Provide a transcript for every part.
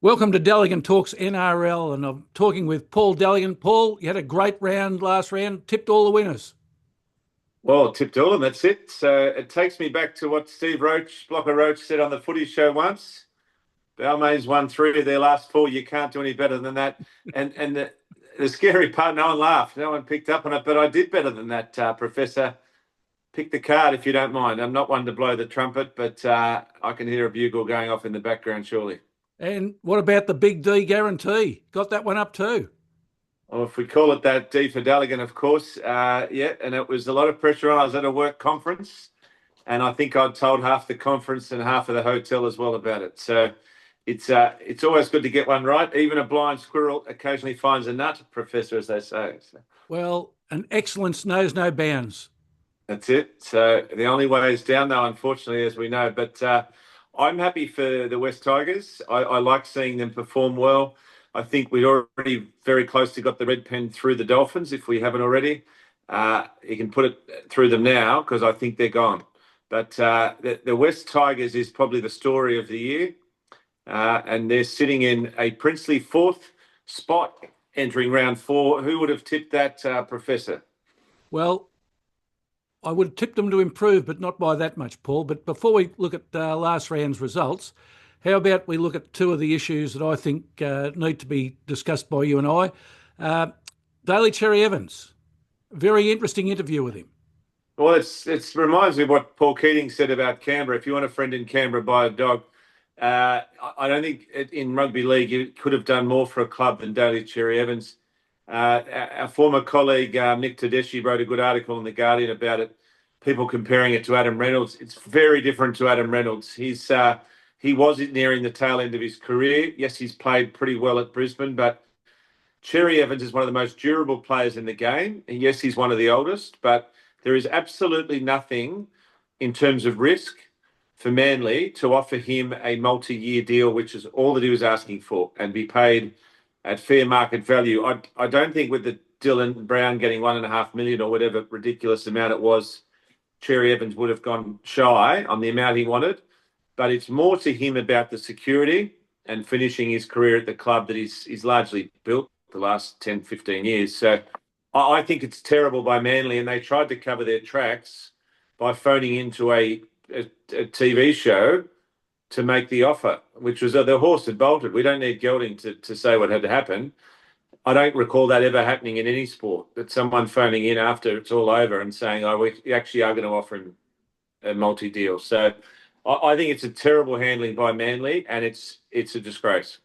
Welcome to Dalligan Talks NRL, and I'm talking with Paul Dalligan. Paul, you had a great round last round, tipped all the winners. Well, tipped all, and that's it. So it takes me back to what Steve Roach, Blocker Roach, said on the footy show once. Balmain's won three of their last four. You can't do any better than that. And the scary part, no one laughed. No one picked up on it, but I did better than that, Professor. Pick the card if you don't mind. I'm not one to blow the trumpet, but I can hear a bugle going off in the background, surely. And what about the Big D guarantee? Got that one up too? Well, if we call it that, D for Dalligan, of course. Yeah, and it was a lot of pressure on. I was at a work conference, and I think I'd told half the conference and half of the hotel as well about it. So it's always good to get one right. Even a blind squirrel occasionally finds a nut, Professor, as they say. So Well, an excellence knows no bounds. that's it. So the only way is down, though, unfortunately, as we know. But I'm happy for the West Tigers. I like seeing them perform well. I think we'd already very close to got the red pen through the Dolphins, if we haven't already. You can put it through them now because I think they're gone. But the West Tigers is probably the story of the year. And they're sitting in a princely fourth spot entering round four. Who would have tipped that, Professor? Well, I would have tipped them to improve, but not by that much, Paul. But before we look at last round's results, how about we look at two of the issues that I think need to be discussed by you and I? Daly Cherry-Evans, very interesting interview with him. Well, it reminds me of what Paul Keating said about Canberra. If you want a friend in Canberra, buy a dog. I don't think in rugby league you could have done more for a club than Daly Cherry-Evans. Our former colleague Nick Tedeschi wrote a good article in The Guardian about it, people comparing it to Adam Reynolds. It's very different to Adam Reynolds. He was nearing the tail end of his career. Yes, he's played pretty well at Brisbane, but Cherry-Evans is one of the most durable players in the game. And yes, he's one of the oldest, but there is absolutely nothing in terms of risk for Manly to offer him a multi-year deal, which is all that he was asking for, and be paid at fair market value. I don't think with the Dylan Brown getting 1.5 million or whatever ridiculous amount it was, Cherry-Evans would have gone shy on the amount he wanted. But it's more to him about the security and finishing his career at the club that he's largely built the last 10, 15 years. So I think it's terrible by Manly, and they tried to cover their tracks by phoning into a TV show to make the offer, which was the horse had bolted. We don't need gelding to say what had to happen. I don't recall that ever happening in any sport, that someone phoning in after it's all over and saying, oh, we actually are going to offer him a multi-deal. So I think it's a terrible handling by Manly, and it's a disgrace.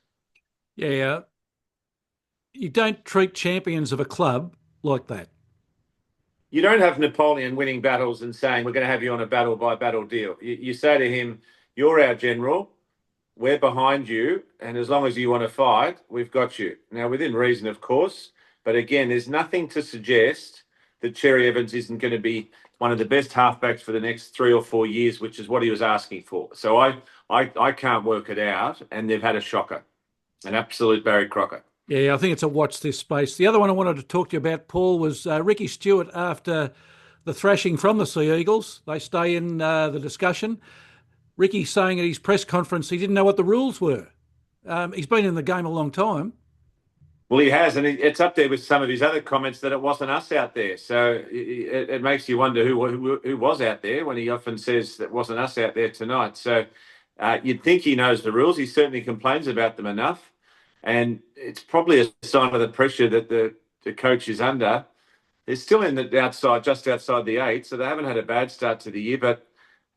Yeah, you don't treat champions of a club like that. You don't have Napoleon winning battles and saying, we're going to have you on a battle by battle deal. You say to him, you're our general, we're behind you, and as long as you want to fight, we've got you. Now, within reason, of course, but again, there's nothing to suggest that Cherry-Evans isn't going to be one of the best halfbacks for the next 3 or 4 years, which is what he was asking for. So I can't work it out, and they've had a shocker, an absolute Barry Crocker. Yeah, I think it's a watch this space. The other one I wanted to talk to you about, Paul, was Ricky Stewart after the thrashing from the Sea Eagles. They stay in the discussion. Ricky saying at his press conference he didn't know what the rules were. He's been in the game a long time. Well, he has, and it's up there with some of his other comments that it wasn't us out there. So it makes you wonder who was out there when he often says that wasn't us out there tonight. So you'd think he knows the rules. He certainly complains about them enough. And it's probably a sign of the pressure that the coach is under. They're still in the outside, just outside the 8, so they haven't had a bad start to the year. But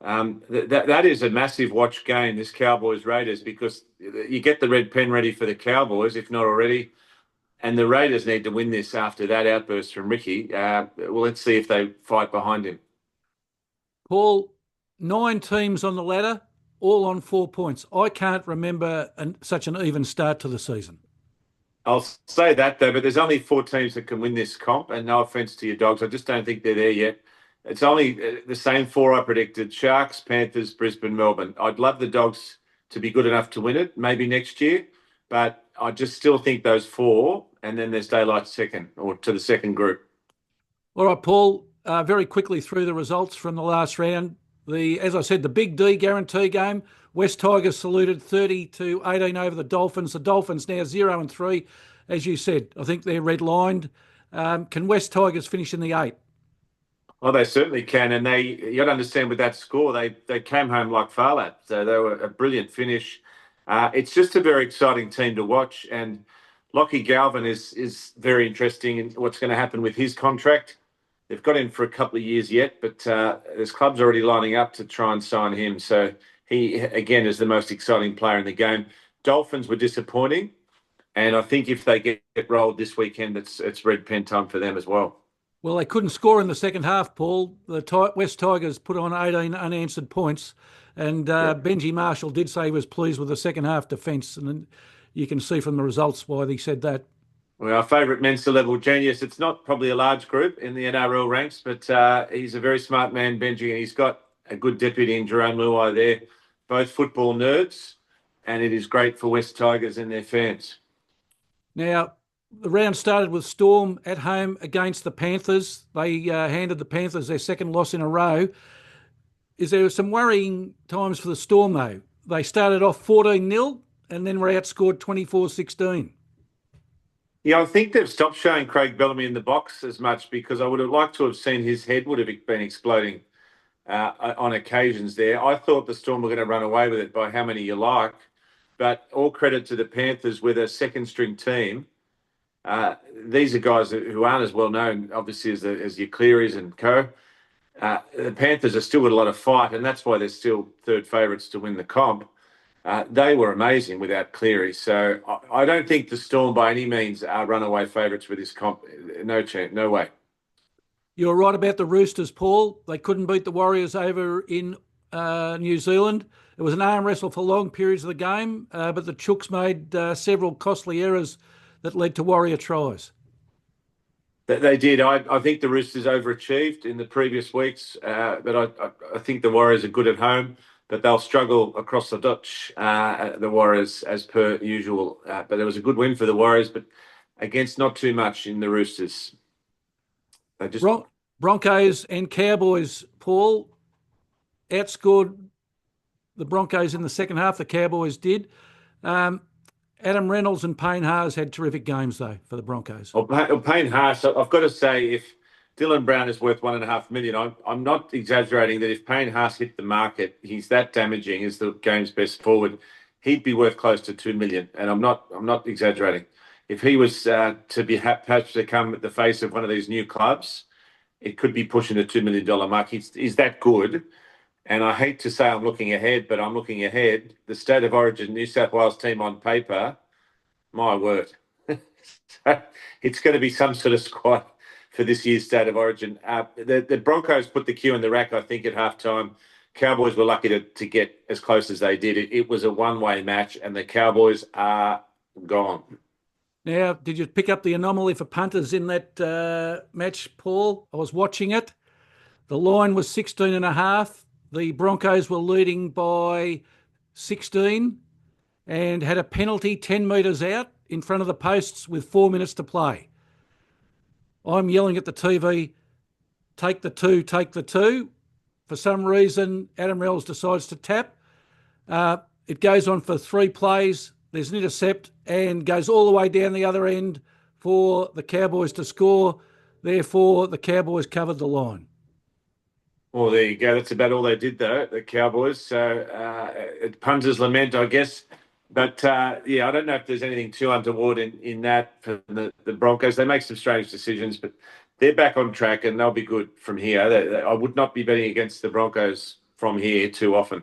that is a massive watch game, this Cowboys Raiders, because you get the red pen ready for the Cowboys, if not already. And the Raiders need to win this after that outburst from Ricky. Well, let's see if they fight behind him. Paul, 9 teams on the ladder, all on 4 points. I can't remember such an even start to the season. I'll say that, though, but there's only 4 teams that can win this comp, and no offence to your Dogs, I just don't think they're there yet. It's only the same 4 I predicted: Sharks, Panthers, Brisbane, Melbourne. I'd love the Dogs to be good enough to win it, maybe next year, but I just still think those 4, and then there's Daylight second, or to the second group. All right, Paul, very quickly through the results from the last round. As I said, the Big D guarantee game. West Tigers saluted 30-18 over the Dolphins. The Dolphins now 0-3. As you said, I think they're red-lined. Can West Tigers finish in the 8? Well, they certainly can, and you got to understand with that score, they came home like Farlap. So they were a brilliant finish. It's just a very exciting team to watch, and Lockie Galvin is very interesting in what's going to happen with his contract. They've got him for a couple of years yet, but there's clubs already lining up to try and sign him. So he, again, is the most exciting player in the game. Dolphins were disappointing, and I think if they get rolled this weekend, it's red pen time for them as well. Well, they couldn't score in the second half, Paul. The West Tigers put on 18 unanswered points, and Benji Marshall did say he was pleased with the second half defence, and you can see from the results why he said that. Well, our favourite Mensa level genius. It's not probably a large group in the NRL ranks, but he's a very smart man, Benji, and he's got a good deputy in Jerome Luai there. Both football nerds, and it is great for West Tigers and their fans. Now, the round started with Storm at home against the Panthers. They handed the Panthers their second loss in a row. Is there some worrying times for the Storm, though? They started off 14-0 and then were outscored 24-16. Yeah, I think they've stopped showing Craig Bellamy in the box as much because I would have liked to have seen his head would have been exploding on occasions there. I thought the Storm were going to run away with it by how many you like, but all credit to the Panthers with a second-string team. These are guys who aren't as well known, obviously, as your Clearys and co. The Panthers are still with a lot of fight, and that's why they're still third favourites to win the comp. They were amazing without Cleary. So I don't think the Storm by any means are runaway favourites with this comp. No chance, no way. You're right about the Roosters, Paul. They couldn't beat the Warriors over in New Zealand. It was an arm wrestle for long periods of the game, but the Chooks made several costly errors that led to Warrior tries. They did. I think the Roosters overachieved in the previous weeks, but I think the Warriors are good at home, but they'll struggle across the Dutch, the Warriors, as per usual. But it was a good win for the Warriors, but against not too much in the Roosters. They just... Broncos and Cowboys, Paul, outscored the Broncos in the second half. The Cowboys did. Adam Reynolds and Payne Haas had terrific games, though, for the Broncos. Well, Payne Haas, I've got to say, if Dylan Brown is worth $1.5 million, I'm not exaggerating that if Payne Haas hit the market, he's that damaging as the game's best forward, he'd be worth close to $2 million. And I'm not exaggerating. If he was to be perhaps to come at the face of one of these new clubs, it could be pushing the $2 million mark. He's that good. And I hate to say I'm looking ahead, but I'm looking ahead. The State of Origin New South Wales team on paper, my word. So it's going to be some sort of squad for this year's State of Origin. The Broncos put the cue in the rack, I think, at halftime. Cowboys were lucky to get as close as they did. It was a one-way match, and the Cowboys are gone. Now, did you pick up the anomaly for punters in that match, Paul? I was watching it. The line was 16.5. The Broncos were leading by 16 and had a penalty 10 metres out in front of the posts with 4 minutes to play. I'm yelling at the TV, take the two, take the two. For some reason, Adam Reynolds decides to tap. It goes on for 3 plays. There's an intercept and goes all the way down the other end for the Cowboys to score. Therefore, the Cowboys covered the line. Well, there you go. That's about all they did, though, the Cowboys. So punters lament, I guess. But, yeah, I don't know if there's anything too untoward in that for the Broncos. They make some strange decisions, but they're back on track and they'll be good from here. I would not be betting against the Broncos from here too often.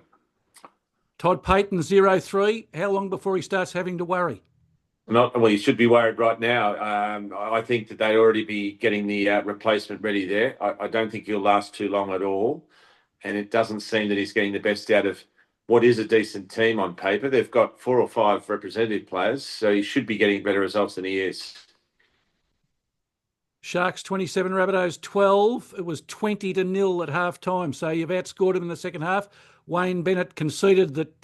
Todd Payton, 0-3. How long before he starts having to worry? Well, you should be worried right now. I think that they'd already be getting the replacement ready there. I don't think he'll last too long at all. And it doesn't seem that he's getting the best out of what is a decent team on paper. They've got 4 or 5 representative players, so he should be getting better results than he is. Sharks 27, Rabbitohs 12. It was 20-0 at half time, so you've outscored him in the second half. Wayne Bennett conceded that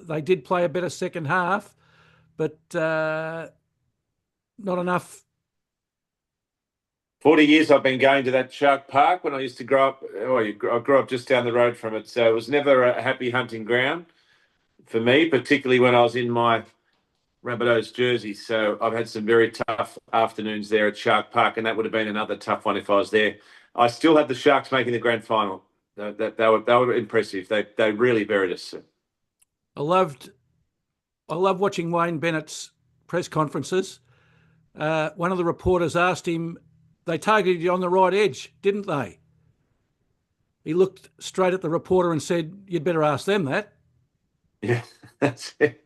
they did play a better second half, but not enough 40 years I've been going to that Shark Park when I used to grow up. Oh, I grew up just down the road from it. So it was never a happy hunting ground for me, particularly when I was in my Rabbitohs jersey. So I've had some very tough afternoons there at Shark Park, and that would have been another tough one if I was there. I still have the Sharks making the grand final. They were impressive. They really buried us. I loved watching Wayne Bennett's press conferences. One of the reporters asked him, they targeted you on the right edge, didn't they? He looked straight at the reporter and said, you'd better ask them that. Yeah, that's it.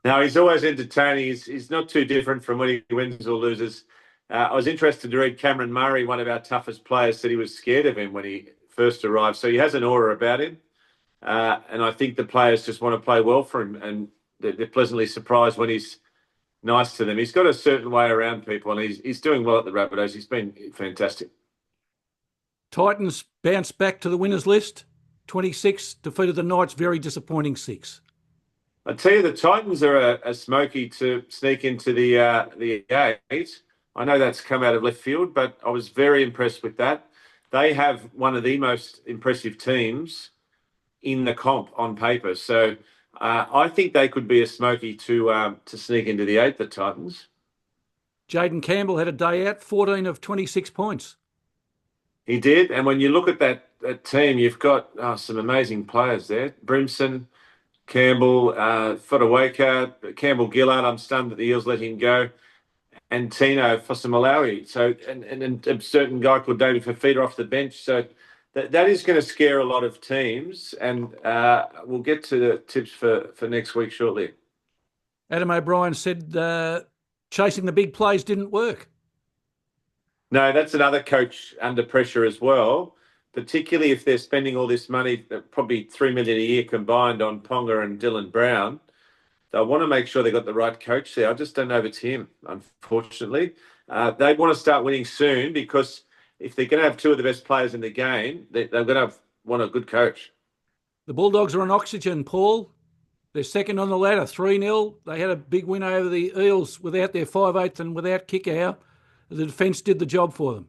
No, he's always entertaining. He's not too different from when he wins or loses. I was interested to read Cameron Murray, one of our toughest players, said he was scared of him when he first arrived. So he has an aura about him. And I think the players just want to play well for him. And they're pleasantly surprised when he's nice to them. He's got a certain way around people, and he's doing well at the Rabbitohs. He's been fantastic. Titans bounced back to the winners list. 26 defeated the Knights, very disappointing 6. I tell you, the Titans are a smoky to sneak into the 8. I know that's come out of left field, but I was very impressed with that. They have one of the most impressive teams in the comp on paper. So I think they could be a smoky to sneak into the 8, the Titans. Jaden Campbell had a day out, 14 of 26 points. He did. And when you look at that team, you've got some amazing players there. Brimson, Campbell, Fodawaker, Campbell Gillard. I'm stunned that the Eels let him go. And Tino Fosamalawi. So, and a certain guy called David Fafita off the bench. So that is going to scare a lot of teams. And we'll get to the tips for next week shortly. Adam O'Brien said chasing the big plays didn't work. No, that's another coach under pressure as well, particularly if they're spending all this money, probably $3 million a year combined on Ponga and Dylan Brown. They'll want to make sure they got the right coach there. I just don't know if it's him, unfortunately. They want to start winning soon, because if they're going to have two of the best players in the game, they're going to want a good coach. The Bulldogs are on oxygen, Paul. They're second on the ladder, 3-0. They had a big win over the Eels without their 5/8 and without Kikau. The defence did the job for them.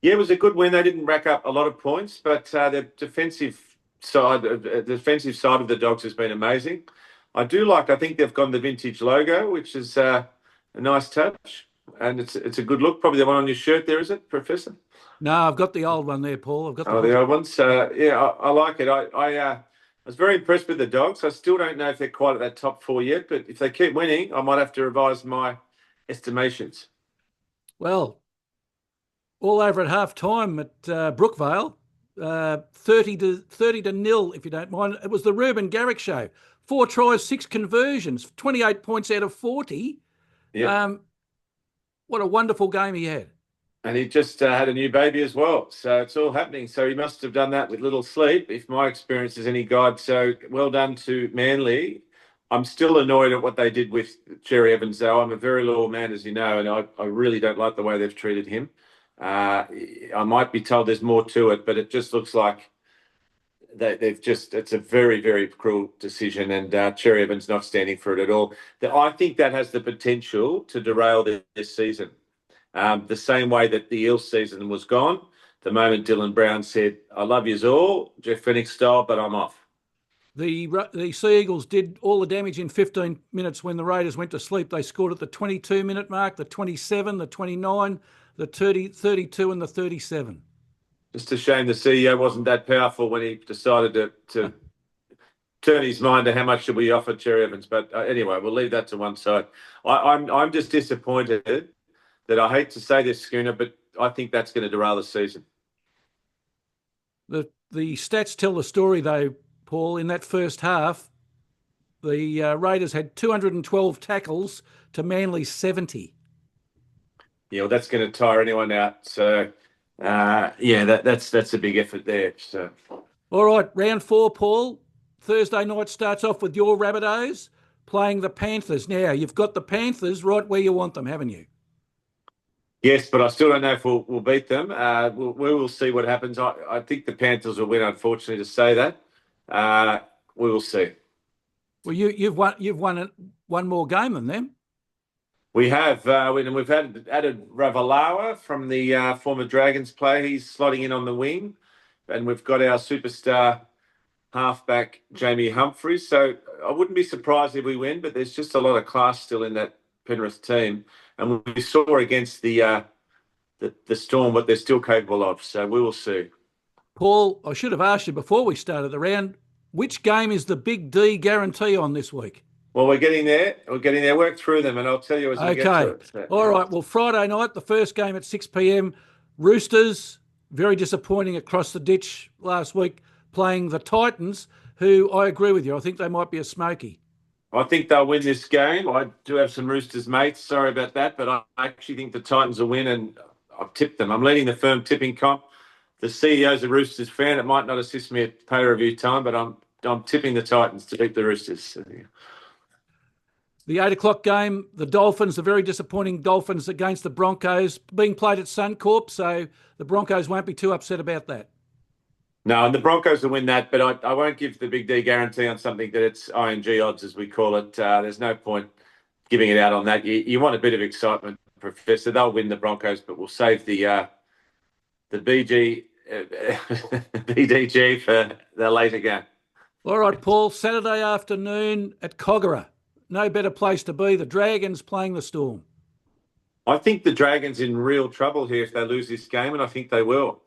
Yeah, it was a good win. They didn't rack up a lot of points, but the defensive side of the Dogs has been amazing. I think they've gone the vintage logo, which is a nice touch, and it's a good look. Probably the one on your shirt there, is it, Professor? No, I've got the old one there, Paul. I've got the old ones. Yeah, I like it. I was very impressed with the Dogs. I still don't know if they're quite at that top 4 yet, but if they keep winning, I might have to revise my estimations. Well, all over at half time at Brookvale, 30-0, if you don't mind. It was the Ruben Garrick show. 4 tries, 6 conversions, 28 points out of 40. Yeah. What a wonderful game he had. And he just had a new baby as well. So it's all happening. So he must have done that with little sleep, if my experience is any guide. So well done to Manly. I'm still annoyed at what they did with Cherry-Evans, though. I'm a very loyal man, as you know, and I really don't like the way they've treated him. I might be told there's more to it, but it just looks like it's a very, very cruel decision, and Cherry-Evans not standing for it at all. I think that has the potential to derail this season. The same way that the Eels season was gone, the moment Dylan Brown said, I love yous all, Jeff Phoenix style, but I'm off. The Sea Eagles did all the damage in 15 minutes when the Raiders went to sleep. They scored at the 22-minute mark, the 27, the 29, the 30, 32 and the 37. Just a shame the CEO wasn't that powerful when he decided to turn his mind to how much should we offer Cherry-Evans. But anyway, we'll leave that to one side. I'm just disappointed that, I hate to say this, Schooner, but I think that's going to derail the season. The stats tell the story, though, Paul. In that first half, the Raiders had 212 tackles to Manly's 70. Yeah, well, that's going to tire anyone out. So, that's a big effort there. So, all right, round 4, Paul. Thursday night starts off with your Rabbitohs playing the Panthers. Now, you've got the Panthers right where you want them, haven't you? Yes, but I still don't know if we'll beat them. We will see what happens. I think the Panthers will win, unfortunately, to say that. We will see. Well, you've won one more game than them. We have. We've added Ravalawa from the former Dragons player. He's slotting in on the wing. And we've got our superstar halfback, Jamie Humphries. So I wouldn't be surprised if we win, but there's just a lot of class still in that Penrith team. And we saw against the Storm what they're still capable of. So we will see. Paul, I should have asked you before we started the round, which game is the Big D guarantee on this week? Well, we're getting there. We're getting there. Work through them, and I'll tell you as we get to it. So, all right. Well, Friday night, the first game at 6 p.m. Roosters, very disappointing across the ditch last week, playing the Titans, who I agree with you. I think they might be a smoky. I think they'll win this game. I do have some Roosters mates. Sorry about that, but I actually think the Titans will win, and I've tipped them. I'm leading the firm tipping comp. The CEO's a Roosters fan. It might not assist me at pay review time, but I'm tipping the Titans to beat the Roosters. So, yeah. The 8 o'clock game, the Dolphins, the very disappointing Dolphins against the Broncos, being played at Suncorp, so the Broncos won't be too upset about that. No, and the Broncos will win that, but I won't give the Big D guarantee on something that it's ING odds, as we call it. There's no point giving it out on that. You want a bit of excitement, Professor. They'll win the Broncos, but we'll save the BDG for the later game. All right, Paul, Saturday afternoon at Kogarah. No better place to be. The Dragons playing the Storm. I think the Dragons in real trouble here if they lose this game, and I think they will.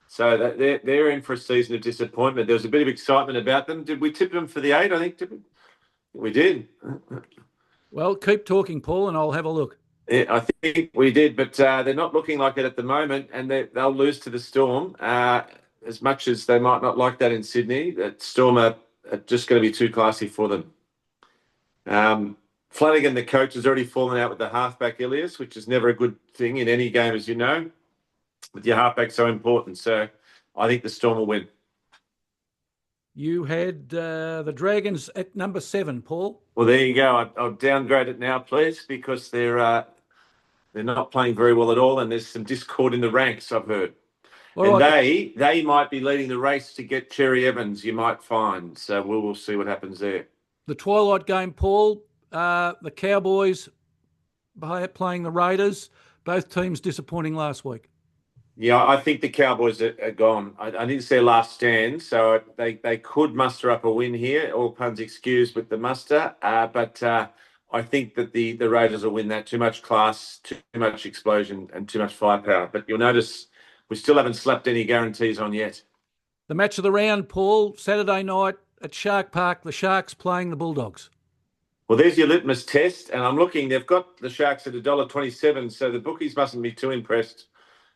So they're in for a season of disappointment. There was a bit of excitement about them. Did we tip them for the 8? I think we did. Well, keep talking, Paul, and I'll have a look. Yeah, I think we did, but they're not looking like it at the moment, and they'll lose to the Storm. As much as they might not like that in Sydney, that Storm are just going to be too classy for them. Flanagan, the coach, has already fallen out with the halfback Ilias, which is never a good thing in any game, as you know. With your halfback so important, so I think the Storm will win. You had the Dragons at number 7, Paul. Well, there you go. I'll downgrade it now, please, because they're not playing very well at all, and there's some discord in the ranks, I've heard. All and right. They might be leading the race to get Cherry-Evans, you might find. So we'll see what happens there. The twilight game, Paul, the Cowboys playing the Raiders. Both teams disappointing last week. Yeah, I think the Cowboys are gone. I think it's their last stand, so they could muster up a win here, all puns excused with the muster. But I think that the Raiders will win that. Too much class, too much explosion, and too much firepower. But you'll notice we still haven't slapped any guarantees on yet. The match of the round, Paul, Saturday night at Shark Park, the Sharks playing the Bulldogs. Well, there's your litmus test, and I'm looking. They've got the Sharks at $1.27, so the bookies mustn't be too impressed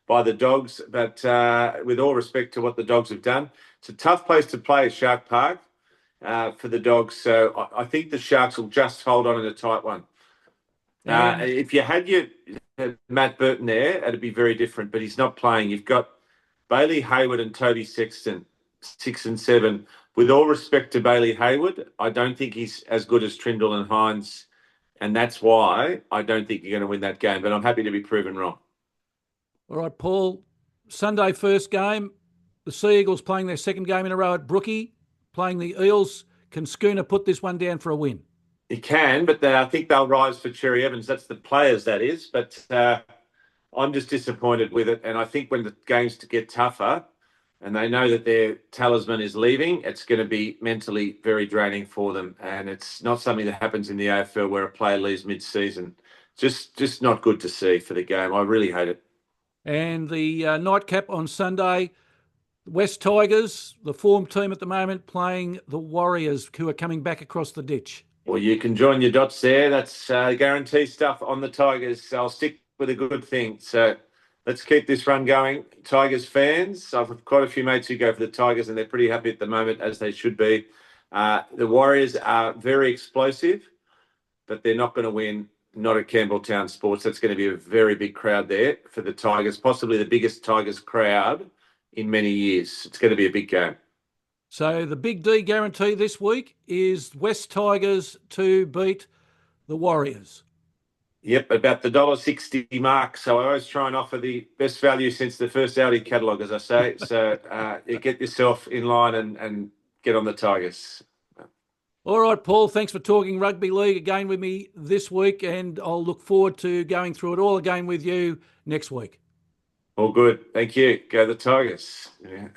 by the Dogs. But with all respect to what the Dogs have done, it's a tough place to play, Shark Park, for the Dogs. So I think the Sharks will just hold on in a tight one. If you had your Matt Burton there, it'd be very different, but he's not playing. You've got Bailey Hayward and Toby Sexton, 6 and 7. With all respect to Bailey Hayward, I don't think he's as good as Trindle and Hines, and that's why I don't think you're going to win that game, but I'm happy to be proven wrong. All right, Paul. Sunday first game, the Sea Eagles playing their second game in a row at Brookie, playing the Eels. Can Schooner put this one down for a win? He can, but I think they'll rise for Cherry-Evans. That's the players, that is, but I'm just disappointed with it, and I think when the games get tougher, and they know that their talisman is leaving, it's going to be mentally very draining for them. And it's not something that happens in the AFL where a player leaves mid-season. Just not good to see for the game. I really hate it. And the nightcap on Sunday, West Tigers, the form team at the moment, playing the Warriors, who are coming back across the ditch. Well, you can join your dots there. That's guarantee stuff on the Tigers. I'll stick with a good thing. So let's keep this run going. Tigers fans, I've got quite a few mates who go for the Tigers, and they're pretty happy at the moment, as they should be. The Warriors are very explosive, but they're not going to win, not at Campbelltown Sports. That's going to be a very big crowd there for the Tigers, possibly the biggest Tigers crowd in many years. It's going to be a big game. So the Big D guarantee this week is West Tigers to beat the Warriors. Yep, about the $1.60 mark. So I always try and offer the best value since the first Audi catalogue, as I say. So you get yourself in line and get on the Tigers. All right, Paul, thanks for talking rugby league again with me this week, and I'll look forward to going through it all again with you next week. All good. Thank you. Go the Tigers. Yeah.